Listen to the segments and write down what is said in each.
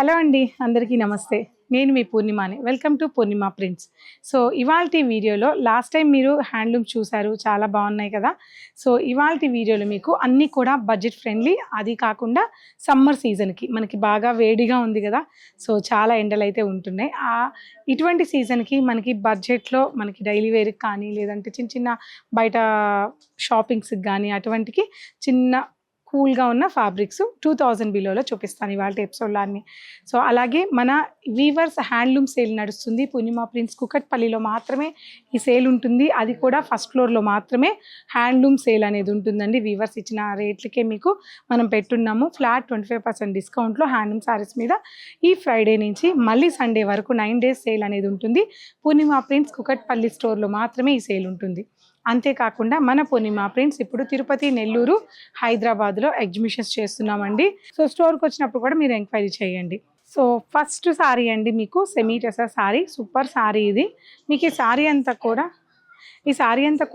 Hello అండి, అందరికీ నమస్తే. నేను మీ పూర్ణిమాని. Welcome to Purnima prints. So ఇవాల్టి వీడియోలో లాస్ట్ టైం మీరు హ్యాండ్లూమ్ చూసారు, చాలా బాగున్నాయి కదా. సో ఇవాల్టి వీడియోలో మీకు అన్నీ కూడా బడ్జెట్ ఫ్రెండ్లీ, అది కాకుండా సమ్మర్ సీజన్కి మనకి బాగా వేడిగా ఉంది కదా. సో చాలా ఎండలు అయితే ఉంటున్నాయి. ఇటువంటి సీజన్కి మనకి బడ్జెట్లో మనకి డైలీ వేర్కి కానీ, లేదంటే చిన్న చిన్న బయట షాపింగ్స్కి కానీ అటువంటికి చిన్న కూల్గా ఉన్న ఫ్యాబ్రిక్స్ 2000 బిలోలో చూపిస్తాను ఇవాళ ఎపిసోడ్లో అన్ని. సో అలాగే మన వీవర్స్ హ్యాండ్లూమ్ సేల్ నడుస్తుంది. పూర్ణిమ ప్రింట్స్ కుకట్పల్లిలో మాత్రమే ఈ సేల్ ఉంటుంది. అది కూడా ఫస్ట్ ఫ్లోర్లో మాత్రమే హ్యాండ్లూమ్ సేల్ అనేది ఉంటుందండి. వీవర్స్ ఇచ్చిన రేట్లకే మీకు మనం పెట్టున్నాము. ఫ్లాట్ 25% డిస్కౌంట్లో హ్యాండ్లూమ్ శారీస్ మీద ఈ ఫ్రైడే నుంచి మళ్ళీ సండే వరకు 9 days సేల్ అనేది ఉంటుంది. పూర్ణిమ ప్రింట్స్ కుకట్పల్లి స్టోర్లో మాత్రమే ఈ సేల్ ఉంటుంది. అంతేకాకుండా మన పూర్ణిమ ప్రింట్స్ ఇప్పుడు తిరుపతి, నెల్లూరు, హైదరాబాద్లో ఎగ్జిబిషన్స్ చేస్తున్నామండి. సో స్టోర్కి వచ్చినప్పుడు కూడా మీరు ఎంక్వైరీ చేయండి. సో ఫస్ట్ సారీ అండి, మీకు semi tussar sorry, super sorry ఇది. మీకు ఈ సారీ అంతా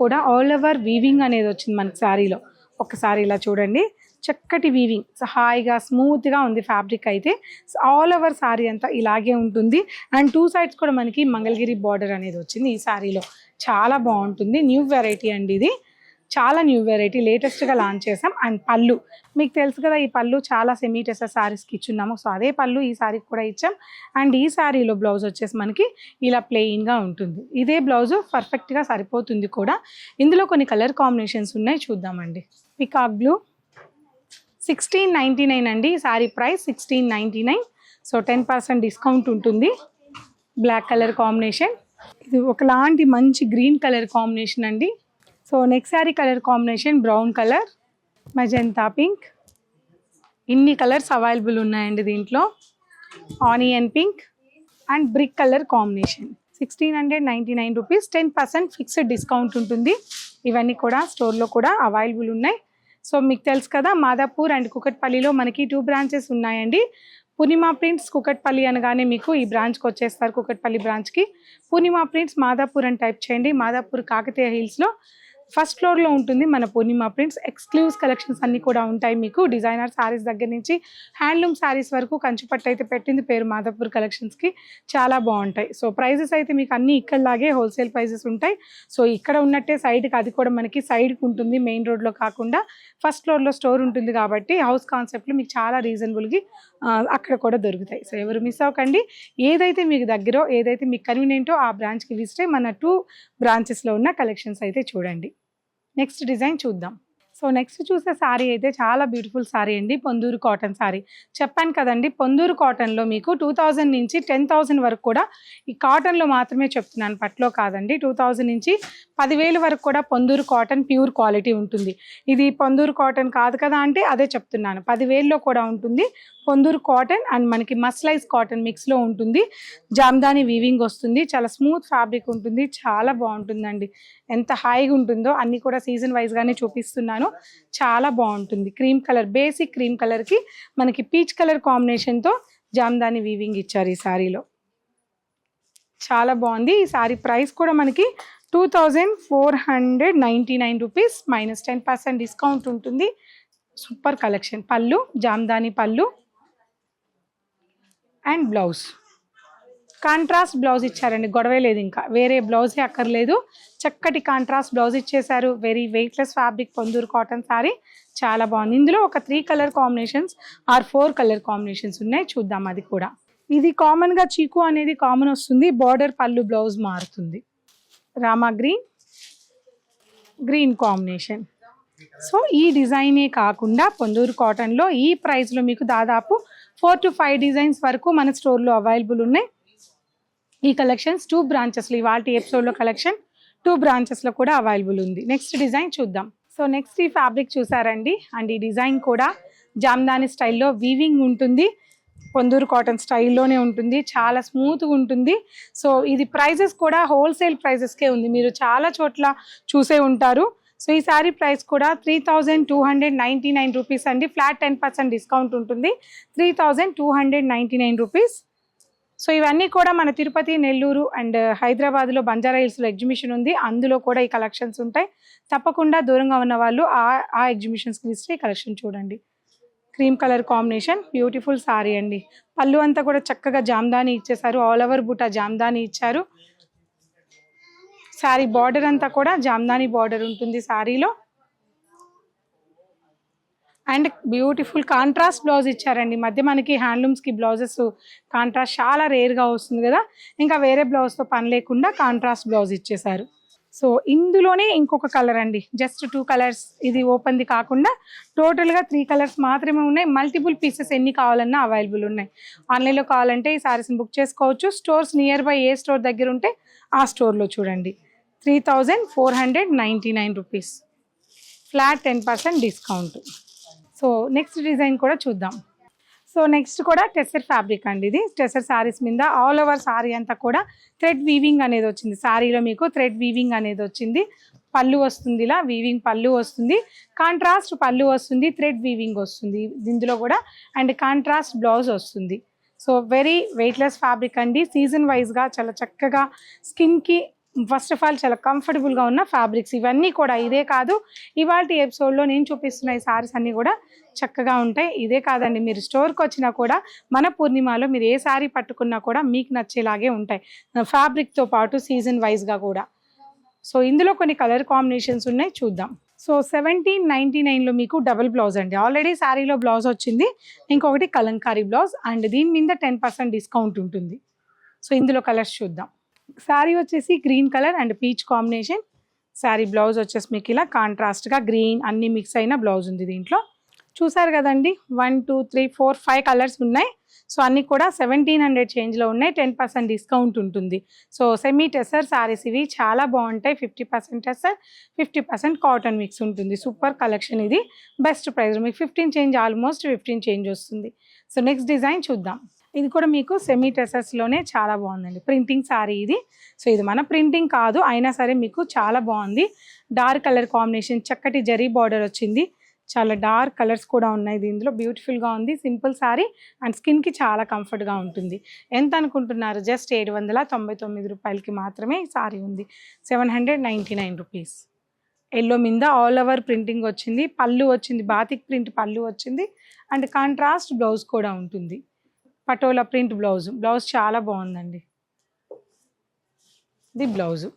కూడా ఆల్ ఓవర్ వీవింగ్ అనేది వచ్చింది మనకి సారీలో. ఒకసారి ఇలా చూడండి, చక్కటి వీవింగ్, హాయిగా స్మూత్గా ఉంది ఫ్యాబ్రిక్ అయితే. ఆల్ ఓవర్ సారీ అంతా ఇలాగే ఉంటుంది. అండ్ 2 sides కూడా మనకి మంగళగిరి బార్డర్ అనేది వచ్చింది ఈ సారీలో. చాలా బాగుంటుంది. న్యూ వెరైటీ అండి ఇది, చాలా న్యూ వెరైటీ, లేటెస్ట్గా లాంచ్ చేసాం. అండ్ పళ్ళు మీకు తెలుసు కదా, ఈ పళ్ళు చాలా సెమీ టెసర్ సారీస్కి ఇచ్చున్నాము. సో అదే పళ్ళు ఈ సారీకి కూడా ఇచ్చాం. అండ్ ఈ సారీలో బ్లౌజ్ వచ్చేసి మనకి ఇలా ప్లెయిన్గా ఉంటుంది. ఇదే బ్లౌజు పర్ఫెక్ట్గా సరిపోతుంది కూడా. ఇందులో కొన్ని కలర్ కాంబినేషన్స్ ఉన్నాయి, చూద్దామండి. పికాక్ బ్లూ 1699 అండి, సారీ ప్రైస్ 1699. సో 10% డిస్కౌంట్ ఉంటుంది. బ్లాక్ కలర్ కాంబినేషన్, ఇది ఒకలాంటి మంచి గ్రీన్ కలర్ కాంబినేషన్ అండి. So next sorry colour combination brown colour, magenta pink, ఇన్ని కలర్స్ అవైలబుల్ ఉన్నాయండి దీంట్లో. Onion pink and brick colour combination. 1699 rupees, 10% fixed discount ఉంటుంది. ఇవన్నీ కూడా స్టోర్లో కూడా అవైలబుల్ ఉన్నాయి. సో మీకు తెలుసు కదా, మాదాపూర్ అండ్ కుకట్పల్లిలో మనకి 2 branches ఉన్నాయండి. పూర్ణిమ ప్రింట్స్ కుకట్పల్లి అనగానే మీకు ఈ బ్రాంచ్కి వచ్చేస్తారు, కుకట్పల్లి బ్రాంచ్కి. పూర్ణిమ ప్రింట్స్ మాదాపూర్ అని టైప్ చేయండి. మాదాపూర్ కాకతీయ హిల్స్లో ఫస్ట్ ఫ్లోర్లో ఉంటుంది మన పూర్ణిమ ప్రింట్స్. ఎక్స్క్లూజివ్ కలెక్షన్స్ అన్నీ కూడా ఉంటాయి మీకు. డిజైనర్ శారీస్ దగ్గర నుంచి హ్యాండ్లూమ్ శారీస్ వరకు కంచిపట్టు అయితే పెట్టింది పేరు మాదాపూర్ కలెక్షన్స్కి. చాలా బాగుంటాయి. సో ప్రైజెస్ అయితే మీకు అన్నీ ఇక్కడలాగే హోల్సేల్ ప్రైజెస్ ఉంటాయి. సో ఇక్కడ ఉన్నట్టే సైడ్కి, అది కూడా మనకి సైడ్కి ఉంటుంది, మెయిన్ రోడ్లో కాకుండా ఫస్ట్ ఫ్లోర్లో స్టోర్ ఉంటుంది కాబట్టి హౌస్ కాన్సెప్ట్లో మీకు చాలా రీజనబుల్గా అక్కడ కూడా దొరుకుతాయి. సో ఎవరు మిస్ అవ్వకండి. ఏదైతే మీకు దగ్గర, ఏదైతే మీకు కన్వీనియంటో ఆ బ్రాంచ్కి విజిట్ అయ్యి మన 2 branchesలో ఉన్న కలెక్షన్స్ అయితే చూడండి. నెక్స్ట్ డిజైన్ చూద్దాం. సో నెక్స్ట్ చూసే సారీ అయితే చాలా బ్యూటిఫుల్ సారీ అండి, పొందూరు కాటన్ సారీ. చెప్పాను కదండి, పొందూరు కాటన్లో మీకు 2000 నుంచి 10,000 వరకు కూడా ఈ కాటన్లో మాత్రమే చెప్తున్నాను, పట్లో కాదండి. 2000 నుంచి 10,000 వరకు కూడా పొందూరు కాటన్ ప్యూర్ క్వాలిటీ ఉంటుంది. ఇది పొందూరు కాటన్ కాదు కదా అంటే అదే చెప్తున్నాను, 10,000లో కూడా ఉంటుంది పొందూరు కాటన్. అండ్ మనకి మస్లైజ్ కాటన్ మిక్స్లో ఉంటుంది. జామ్దాని వీవింగ్ వస్తుంది, చాలా స్మూత్ ఫ్యాబ్రిక్ ఉంటుంది, చాలా బాగుంటుందండి. ఎంత హాయిగా ఉంటుందో అన్నీ కూడా సీజన్ వైజ్గానే చూపిస్తున్నాను. చాలా బాగుంటుంది. క్రీమ్ కలర్, బేసిక్ క్రీమ్ కలర్కి మనకి పీచ్ కలర్ కాంబినేషన్తో జామ్దాని వీవింగ్ ఇచ్చారు ఈ సారీలో. చాలా బాగుంది. ఈ సారీ ప్రైస్ కూడా మనకి 2499 రూపీస్, -10% డిస్కౌంట్ ఉంటుంది. Super collection. పళ్ళు జామ్దాని పళ్ళు అండ్ బ్లౌజ్ కాంట్రాస్ట్ బ్లౌజ్ ఇచ్చారండి, గొడవే లేదు, ఇంకా వేరే బ్లౌజే అక్కర్లేదు. చక్కటి కాంట్రాస్ట్ బ్లౌజ్ ఇచ్చేసారు. Very weightless fabric Ponduru cotton sari, చాలా బాగుంది. ఇందులో ఒక 3 colour combinations or 4 colour combinations ఉన్నాయి, చూద్దాం అది కూడా. ఇది కామన్గా చీకు అనేది కామన్ వస్తుంది, బార్డర్ పళ్ళు బ్లౌజ్ మారుతుంది. Rama green combination. సో ఈ డిజైనే కాకుండా పొందూరు కాటన్లో ఈ ప్రైస్లో మీకు దాదాపు 4 to 5 డిజైన్స్ వరకు మన స్టోర్లో అవైలబుల్ ఉన్నాయి. ఈ కలెక్షన్స్ 2 branchesలో, ఇవాళ ఎపిసోడ్లో కలెక్షన్ 2 branchesలో కూడా అవైలబుల్ ఉంది. నెక్స్ట్ డిజైన్ చూద్దాం. సో నెక్స్ట్ ఈ ఫ్యాబ్రిక్ చూసారండి. అండ్ ఈ డిజైన్ కూడా జామ్దాని స్టైల్లో వీవింగ్ ఉంటుంది, పొందూరు కాటన్ స్టైల్లోనే ఉంటుంది, చాలా స్మూత్గా ఉంటుంది. సో ఇది ప్రైజెస్ కూడా హోల్సేల్ ప్రైజెస్కే ఉంది, మీరు చాలా చోట్ల చూసే ఉంటారు. సో ఈ సారీ ప్రైస్ కూడా 3299 రూపీస్ అండి. ఫ్లాట్ 10% డిస్కౌంట్ ఉంటుంది, 3299 రూపీస్. సో ఇవన్నీ కూడా మన తిరుపతి, నెల్లూరు అండ్ హైదరాబాద్లో బంజారా హిల్స్లో ఎగ్జిబిషన్ ఉంది, అందులో కూడా ఈ కలెక్షన్స్ ఉంటాయి. తప్పకుండా దూరంగా ఉన్న వాళ్ళు ఆ ఎగ్జిబిషన్స్కి విజిట్ కలెక్షన్ చూడండి. Cream colour combination, beautiful sorry అండి. పళ్ళు అంతా కూడా చక్కగా జామ్దాని ఇచ్చేసారు, ఆల్ ఓవర్ బూటా జామ్దాని ఇచ్చారు. సారీ బార్డర్ అంతా కూడా జామ్దాని బార్డర్ ఉంటుంది సారీలో. అండ్ బ్యూటిఫుల్ కాంట్రాస్ట్ బ్లౌజ్ ఇచ్చారండి. మధ్య మనకి హ్యాండ్లూమ్స్కి బ్లౌజెస్ కాంట్రాస్ట్ చాలా రేర్గా వస్తుంది కదా, ఇంకా వేరే బ్లౌజ్తో పని లేకుండా కాంట్రాస్ట్ బ్లౌజ్ ఇచ్చేసారు. సో ఇందులోనే ఇంకొక కలర్ అండి, జస్ట్ 2 కలర్స్, ఇది ఓపెన్ది కాకుండా టోటల్గా 3 కలర్స్ మాత్రమే ఉన్నాయి. మల్టిపుల్ పీసెస్ ఎన్ని కావాలన్నా అవైలబుల్ ఉన్నాయి. ఆన్లైన్లో కావాలంటే ఈ సారీస్ని బుక్ చేసుకోవచ్చు. Stores near by A store దగ్గర ఉంటే ఆ స్టోర్లో చూడండి. 3499 rupees, flat 10% discount. So next design కూడా చూద్దాం. సో నెక్స్ట్ కూడా టెస్సర్ ఫ్యాబ్రిక్ అండి. ఇది టెస్సర్ శారీస్ మీద ఆల్ ఓవర్ శారీ అంతా కూడా థ్రెడ్ వీవింగ్ అనేది వచ్చింది. శారీలో మీకు థ్రెడ్ వీవింగ్ అనేది వచ్చింది. పళ్ళు వస్తుంది, ఇలా వీవింగ్ పళ్ళు వస్తుంది, కాంట్రాస్ట్ పళ్ళు వస్తుంది, థ్రెడ్ వీవింగ్ వస్తుంది ఇందులో కూడా, అండ్ కాంట్రాస్ట్ బ్లౌజ్ వస్తుంది. సో వెరీ వెయిట్లెస్ ఫ్యాబ్రిక్ అండి. సీజన్ వైజ్గా చాలా చక్కగా స్కిన్కి ఫస్ట్ ఆఫ్ ఆల్ చాలా కంఫర్టబుల్గా ఉన్న ఫ్యాబ్రిక్స్ ఇవన్నీ కూడా. ఇదే కాదు, ఇవాళ ఎపిసోడ్లో నేను చూపిస్తున్న ఈ సారీస్ అన్నీ కూడా చక్కగా ఉంటాయి. ఇదే కాదండి, మీరు స్టోర్కి వచ్చినా కూడా మన పూర్ణిమలో మీరు ఏ శారీ పట్టుకున్నా కూడా మీకు నచ్చేలాగే ఉంటాయి ఫ్యాబ్రిక్తో పాటు, సీజన్ వైజ్గా కూడా. సో ఇందులో కొన్ని కలర్ కాంబినేషన్స్ ఉన్నాయి, చూద్దాం. సో 1799లో మీకు డబుల్ బ్లౌజ్ అండి. ఆల్రెడీ శారీలో బ్లౌజ్ వచ్చింది, ఇంకొకటి కలంకారీ బ్లౌజ్, అండ్ దీని మీద 10% డిస్కౌంట్ ఉంటుంది. సో ఇందులో కలర్స్ చూద్దాం. శారీ వచ్చేసి green colour and peach combination. Sari blouse వచ్చేసి మీకు ఇలా కాంట్రాస్ట్గా గ్రీన్ అన్ని మిక్స్ అయిన బ్లౌజ్ ఉంది దీంట్లో. చూసారు కదండి, 1 2 3 4 5 కలర్స్ ఉన్నాయి. సో అన్నీ కూడా 1700 చేంజ్లో ఉన్నాయి, 10% డిస్కౌంట్ ఉంటుంది. సో సెమీ టెస్సర్ శారీస్ ఇవి చాలా బాగుంటాయి. 50% టెస్సర్, 50% కాటన్ మిక్స్ ఉంటుంది. సూపర్ కలెక్షన్ ఇది, బెస్ట్ ప్రైస్. మీకు 15 చేంజ్, ఆల్మోస్ట్ 15 చేంజ్ వస్తుంది. సో నెక్స్ట్ డిజైన్ చూద్దాం. ఇది కూడా మీకు సెమీ టెసర్స్లోనే చాలా బాగుందండి. ప్రింటింగ్ శారీ ఇది. సో ఇది మన ప్రింటింగ్ కాదు, అయినా సరే మీకు చాలా బాగుంది. డార్క్ కలర్ కాంబినేషన్, చక్కటి జరీ బార్డర్ వచ్చింది, చాలా డార్క్ కలర్స్ కూడా ఉన్నాయి దీంట్లో. బ్యూటిఫుల్గా ఉంది, సింపుల్ శారీ అండ్ స్కిన్కి చాలా కంఫర్ట్గా ఉంటుంది. ఎంత అనుకుంటున్నారు? జస్ట్ 799 రూపాయలకి మాత్రమే ఈ శారీ ఉంది. 799 రూపీస్. ఎల్లో మీద ఆల్ ఓవర్ ప్రింటింగ్ వచ్చింది, పళ్ళు వచ్చింది, బాతిక్ ప్రింట్ పళ్ళు వచ్చింది, అండ్ కాంట్రాస్ట్ బ్లౌజ్ కూడా ఉంటుంది. పటోలా ప్రింట్ బ్లౌజ్ చాలా బాగుందండి. ఇది బ్లౌజు.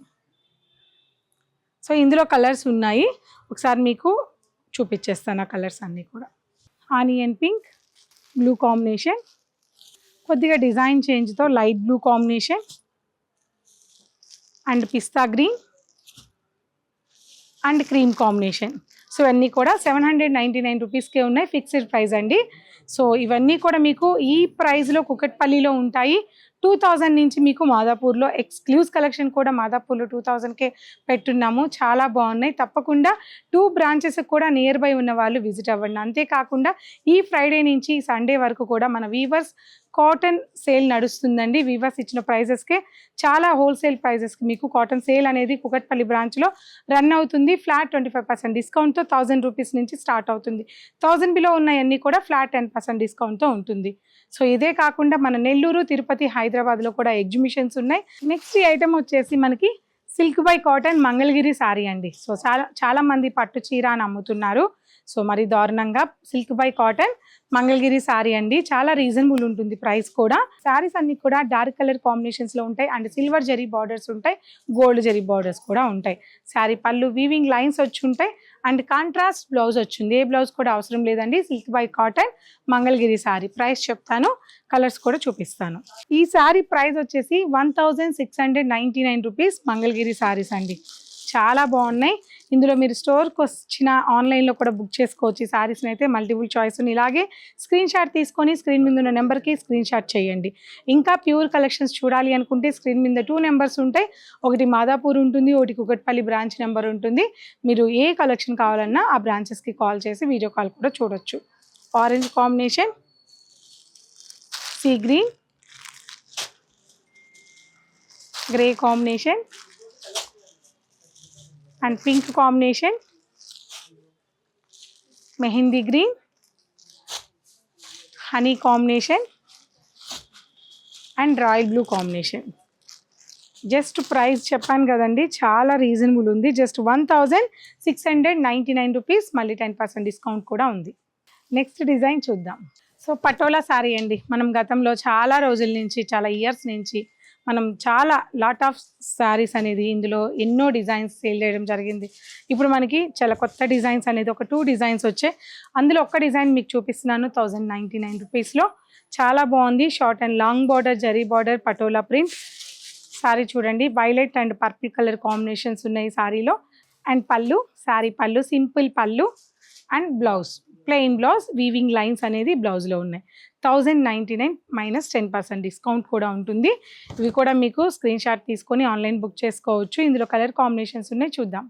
సో ఇందులో కలర్స్ ఉన్నాయి, ఒకసారి మీకు చూపించేస్తాను ఆ కలర్స్ అన్నీ కూడా. ఆనియన్ పింక్, బ్లూ కాంబినేషన్, కొద్దిగా డిజైన్ చేంజ్తో లైట్ బ్లూ కాంబినేషన్, అండ్ పిస్తా green and cream combination. So ఇవన్నీ కూడా 799 రూపీస్కే ఉన్నాయి, ఫిక్స్డ్ ప్రైస్ అండి. సో ఇవన్నీ కూడా మీకు ఈ ప్రైస్లో కుకట్పల్లిలో ఉంటాయి. 2000 నుంచి మీకు మాదాపూర్లో ఎక్స్క్లూజివ్ కలెక్షన్ కూడా మాదాపూర్లో 2000కే పెట్టున్నాము. చాలా బాగున్నాయి. తప్పకుండా 2 బ్రాంచెస్ కూడా నియర్ బై ఉన్న వాళ్ళు విజిట్ అవ్వండి. అంతేకాకుండా ఈ ఫ్రైడే నుంచి సండే వరకు కూడా మన వీవర్స్ కాటన్ సేల్ నడుస్తుందండి. వీవర్స్ ఇచ్చిన ప్రైజెస్కే చాలా హోల్సేల్ ప్రైజెస్కి మీకు కాటన్ సేల్ అనేది కుకట్పల్లి బ్రాంచ్లో రన్ అవుతుంది. ఫ్లాట్ 25% డిస్కౌంట్తో 1000 రూపీస్ నుంచి స్టార్ట్ అవుతుంది. 1000 బిలో ఉన్నాయన్నీ కూడా ఫ్లాట్ 10% డిస్కౌంట్తో ఉంటుంది. సో ఇదే కాకుండా మన నెల్లూరు, తిరుపతి, హైదరాబాద్లో కూడా ఎగ్జిబిషన్స్ ఉన్నాయి. నెక్స్ట్ ఐటమ్ వచ్చేసి మనకి silk by cotton Mangalagiri sari అండి. సో చాలా మంది పట్టు చీర అని అమ్ముతున్నారు. సో మరి దారుణంగా silk by cotton Mangalagiri sari అండి. చాలా రీజనబుల్ ఉంటుంది ప్రైస్ కూడా. శారీస్ అన్ని కూడా డార్క్ కలర్ కాంబినేషన్స్లో ఉంటాయి, అండ్ సిల్వర్ జరీ బార్డర్స్ ఉంటాయి, గోల్డ్ జరీ బార్డర్స్ కూడా ఉంటాయి. శారీ పళ్ళు వీవింగ్ లైన్స్ వచ్చి ఉంటాయి, అండ్ కాంట్రాస్ట్ బ్లౌజ్ వచ్చింది. ఏ బ్లౌజ్ కూడా అవసరం లేదండి. Silk by cotton Mangalagiri sari price చెప్తాను, కలర్స్ కూడా చూపిస్తాను. ఈ శారీ ప్రైస్ వచ్చేసి 1699 రూపీస్. మంగళగిరి శారీస్ అండి, చాలా బాగున్నాయి. ఇందులో మీరు స్టోర్కి వచ్చిన ఆన్లైన్లో కూడా బుక్ చేసుకోవచ్చు. ఈ శారీస్ని అయితే మల్టిపుల్ చాయిస్ ఉంది. ఇలాగే స్క్రీన్ షాట్ తీసుకొని స్క్రీన్ మీద ఉన్న నెంబర్కి స్క్రీన్ షాట్ చేయండి. ఇంకా ప్యూర్ కలెక్షన్స్ చూడాలి అనుకుంటే స్క్రీన్ మీద 2 నెంబర్స్ ఉంటాయి. ఒకటి మాదాపూర్ ఉంటుంది, ఒకటి కుకట్పల్లి బ్రాంచ్ నెంబర్ ఉంటుంది. మీరు ఏ కలెక్షన్ కావాలన్నా ఆ బ్రాంచెస్కి కాల్ చేసి వీడియో కాల్ కూడా చూడొచ్చు. Orange combination, sea green, grey combination, and pink combination, mehndi green, honey combination, and royal blue combination. Just price చెప్పాను కదండి, చాలా రీజనబుల్ ఉంది. జస్ట్ 1699 రూపీస్, మళ్ళీ 10% డిస్కౌంట్ కూడా ఉంది. నెక్స్ట్ డిజైన్ చూద్దాం. సో పటోలా శారీ అండి. మనం గతంలో చాలా రోజుల నుంచి, చాలా ఇయర్స్ నుంచి మనం చాలా లాట్ ఆఫ్ శారీస్ అనేది ఇందులో ఎన్నో డిజైన్స్ సేల్ చేయడం జరిగింది. ఇప్పుడు మనకి చాలా కొత్త డిజైన్స్ అనేది ఒక 2 డిజైన్స్ వచ్చాయి. అందులో ఒక్క డిజైన్ మీకు చూపిస్తున్నాను 1099 రూపీస్లో. చాలా బాగుంది. Short and long border, zari border, Patola print sari చూడండి. Violet and purple colour combinations ఉన్నాయి శారీలో. అండ్ పళ్ళు, శారీ పళ్ళు సింపుల్ పళ్ళు and blouse plain blouse, weaving lines అనేది బ్లౌజ్లో ఉన్నాయి. 1099 మైనస్ 10% డిస్కౌంట్ కూడా ఉంటుంది. ఇవి కూడా మీకు స్క్రీన్ షాట్ తీసుకొని ఆన్లైన్ బుక్ చేసుకోవచ్చు. ఇందులో కలర్ కాంబినేషన్స్ ఉన్నాయి, చూద్దాం.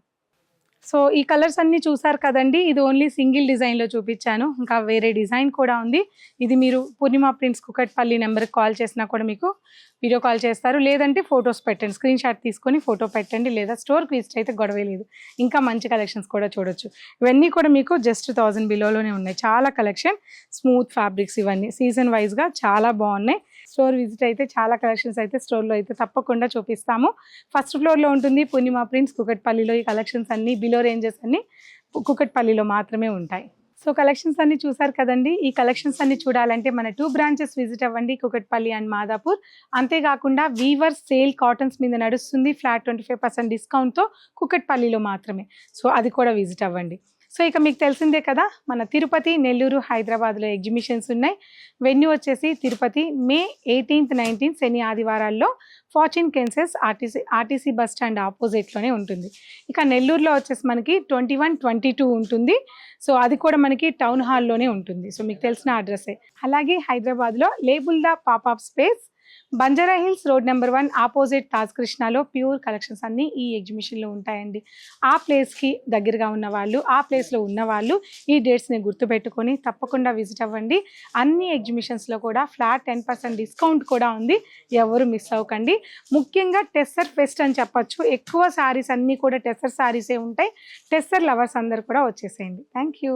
సో ఈ కలర్స్ అన్నీ చూసారు కదండి. ఇది ఓన్లీ సింగిల్ డిజైన్లో చూపించాను. ఇంకా వేరే డిజైన్ కూడా ఉంది. ఇది మీరు పూర్ణిమ ప్రింట్స్ కుకట్పల్లి నెంబర్కి కాల్ చేసినా కూడా మీకు వీడియో కాల్ చేస్తారు. లేదంటే ఫొటోస్ పెట్టండి, స్క్రీన్ షాట్ తీసుకొని ఫోటో పెట్టండి. లేదా స్టోర్కి విజిట్ అయితే గొడవే లేదు. ఇంకా మంచి కలెక్షన్స్ కూడా చూడొచ్చు. ఇవన్నీ కూడా మీకు జస్ట్ 1000 బిలోలోనే ఉన్నాయి. చాలా కలెక్షన్, స్మూత్ ఫ్యాబ్రిక్స్, ఇవన్నీ సీజన్ వైజ్గా చాలా బాగున్నాయి. స్టోర్ విజిట్ అయితే చాలా కలెక్షన్స్ అయితే స్టోర్లో అయితే తప్పకుండా చూపిస్తాము. ఫస్ట్ ఫ్లోర్లో ఉంటుంది పూర్ణిమ ప్రింట్స్ కుకట్పల్లిలో. ఈ కలెక్షన్స్ అన్నీ బిలో రేంజెస్ అన్నీ కుకట్పల్లిలో మాత్రమే ఉంటాయి. సో కలెక్షన్స్ అన్ని చూసారు కదండి. ఈ కలెక్షన్స్ అన్ని చూడాలంటే మన 2 బ్రాంచెస్ విజిట్ అవ్వండి, కుకట్పల్లి అండ్ మాదాపూర్. అంతేకాకుండా వీవర్ సేల్ కాటన్స్ మీద నడుస్తుంది ఫ్లాట్ 25% డిస్కౌంట్తో కుకట్పల్లిలో మాత్రమే. సో అది కూడా విజిట్ అవ్వండి. సో ఇక మీకు తెలిసిందే కదా, మన తిరుపతి, నెల్లూరు, హైదరాబాద్లో ఎగ్జిబిషన్స్ ఉన్నాయి. వెన్యూ వచ్చేసి తిరుపతి మే 18th, 19th శని ఆదివారాల్లో ఫార్చ్యూన్ కెన్సెస్ ఆర్టీసీ బస్ స్టాండ్ ఆపోజిట్లోనే ఉంటుంది. ఇక నెల్లూరులో వచ్చేసి మనకి 21, 22 ఉంటుంది. సో అది కూడా మనకి టౌన్ హాల్లోనే ఉంటుంది. సో మీకు తెలిసిన అడ్రస్సే. అలాగే హైదరాబాద్లో label the popup space, Banjara hills road number 1 opposite Taj కృష్ణలో ప్యూర్ కలెక్షన్స్ అన్నీ ఈ ఎగ్జిబిషన్లో ఉంటాయండి. ఆ ప్లేస్కి దగ్గరగా ఉన్న వాళ్ళు, ఆ ప్లేస్లో ఉన్న వాళ్ళు ఈ డేట్స్ని గుర్తుపెట్టుకొని తప్పకుండా విజిట్ అవ్వండి. అన్ని ఎగ్జిబిషన్స్లో కూడా ఫ్లాట్ 10% డిస్కౌంట్ కూడా ఉంది. ఎవరు మిస్ అవ్వకండి. ముఖ్యంగా టెస్సర్ ఫెస్ట్ అని చెప్పొచ్చు. ఎక్కువ శారీస్ అన్నీ కూడా టెస్సర్ శారీసే ఉంటాయి. టెస్సర్ లవర్స్ అందరు కూడా వచ్చేసేయండి. Thank you.